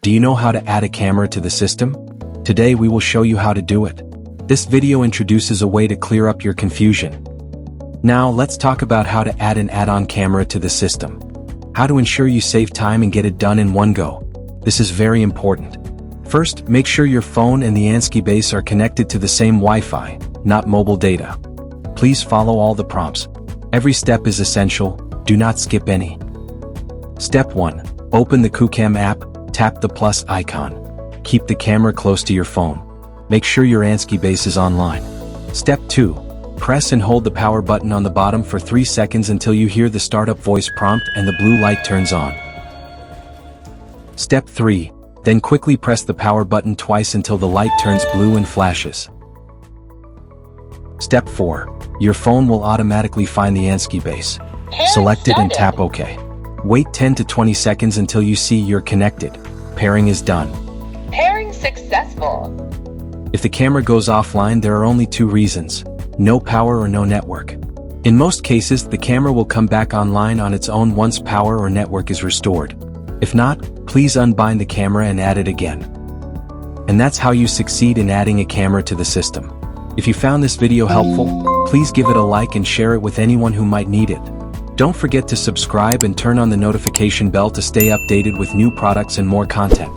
Do you know how to add a camera to the system? Today we will show you how to do it. This video introduces a way to clear up your confusion. Now let's talk about how to add an add-on camera to the system. How to ensure you save time and get it done in one go. This is very important. First, make sure your phone and the Ansky base are connected to the same Wi-Fi, not mobile data. Please follow all the prompts. Every step is essential, do not skip any. Step 1. Open the QCam app, tap the plus icon. Keep the camera close to your phone. Make sure your Ansky base is online. Step 2. Press and hold the power button on the bottom for 3 seconds until you hear the startup voice prompt and the blue light turns on. Step 3. Then quickly press the power button twice until the light turns blue and flashes. Step 4. Your phone will automatically find the Ansky base. Select it and tap OK. Wait 10 to 20 seconds until you see you're connected. Pairing is done. Pairing successful. If the camera goes offline, there are only 2 reasons: no power or no network. In most cases, the camera will come back online on its own once power or network is restored. If not, please unbind the camera and add it again. And that's how you succeed in adding a camera to the system. If you found this video helpful, please give it a like and share it with anyone who might need it. Don't forget to subscribe and turn on the notification bell to stay updated with new products and more content.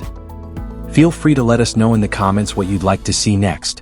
Feel free to let us know in the comments what you'd like to see next.